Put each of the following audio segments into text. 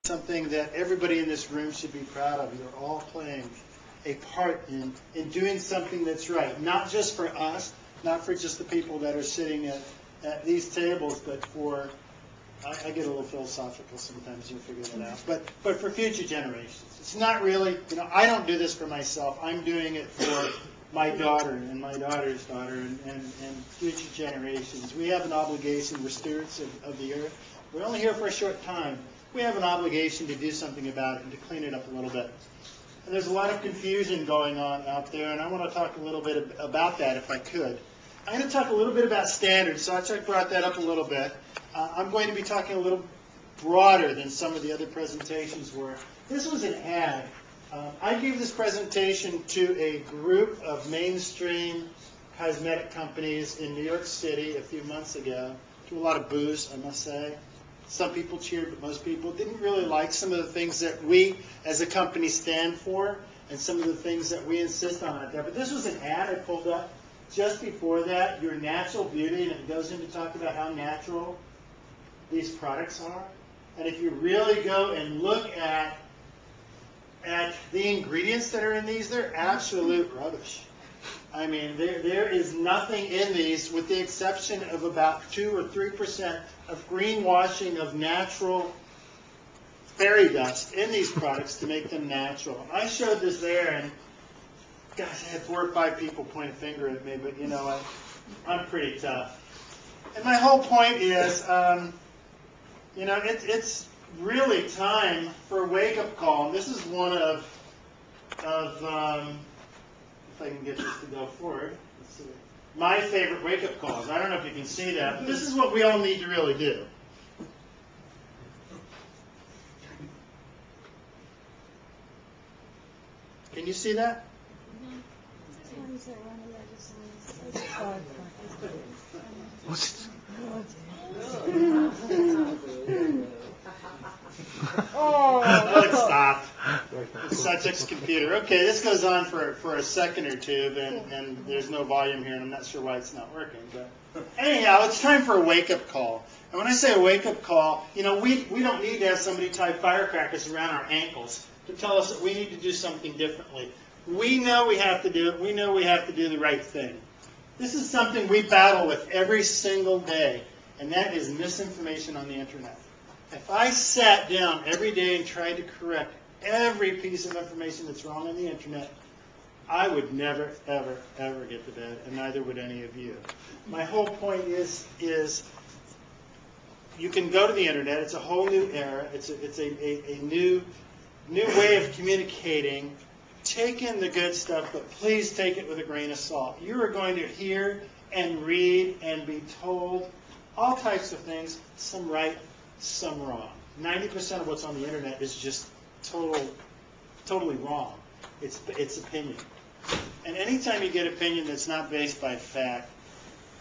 something that everybody in this room should be proud of. You're all playing a part in doing something that's right, not just for us, not for just the people that are sitting at these tables, but for, I get a little philosophical sometimes, you'll figure that out, but for future generations. It's not really, I don't do this for myself. I'm doing it for my daughter and my daughter's daughter and future generations. We have an obligation. We're stewards of the earth. We're only here for a short time. We have an obligation to do something about it and to clean it up a little bit. And there's a lot of confusion going on out there, and I want to talk a little bit about that if I could. I'm going to talk a little bit about standards, so I brought that up a little bit. I'm going to be talking a little broader than some of the other presentations were. This was an ad. I gave this presentation to a group of mainstream cosmetic companies in New York City a few months ago. To a lot of boos, I must say. Some people cheered, but most people didn't really like some of the things that we as a company stand for and some of the things that we insist on out there. But this was an ad I pulled up just before that, Your Natural Beauty, and it goes into talk about how natural these products are. And if you really go and look at the ingredients that are in these, they're absolute rubbish. I mean, there is nothing in these with the exception of about 2 or 3% of greenwashing of natural fairy dust in these products to make them natural. I showed this there, and gosh, I had 4 or 5 people point a finger at me, but I'm pretty tough. And my whole point is, it's really time for a wake-up call. And this is one of if I can get this to go forward, let's see. My favorite wake-up calls. I don't know if you can see that, but this is what we all need to really do. Can you see that? Oh, it stopped. The subject's computer. Okay, this goes on for a second or two, and there's no volume here, and I'm not sure why it's not working. But anyhow, it's time for a wake-up call. And when I say a wake-up call, we don't need to have somebody tie firecrackers around our ankles to tell us that we need to do something differently. We know we have to do it. We know we have to do the right thing. This is something we battle with every single day, and that is misinformation on the internet. If I sat down every day and tried to correct every piece of information that's wrong on the internet, I would never, ever, ever get to bed, and neither would any of you. My whole point is you can go to the internet. It's a whole new era. It's a new way of communicating. Take in the good stuff, but please take it with a grain of salt. You are going to hear and read and be told all types of things, some right, some wrong. 90% of what's on the internet is just totally wrong. It's opinion. And anytime you get opinion that's not based by fact,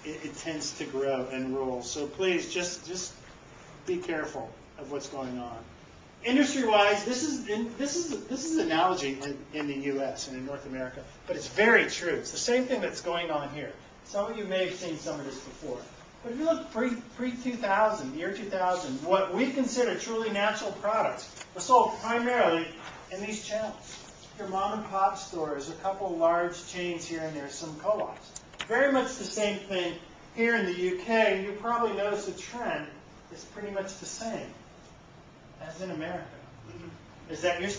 it tends to grow and rule. So please, just be careful of what's going on. Industry-wise, this is an analogy in the U.S. and in North America, but it's very true. It's the same thing that's going on here. Some of you may have seen some of this before. But if you look pre-2000, year 2000, what we consider truly natural products were sold primarily in these channels. Your mom and pop stores, a couple large chains here and there, some co-ops. Very much the same thing here in the UK, and you probably notice the trend is pretty much the same as in America. Is that you're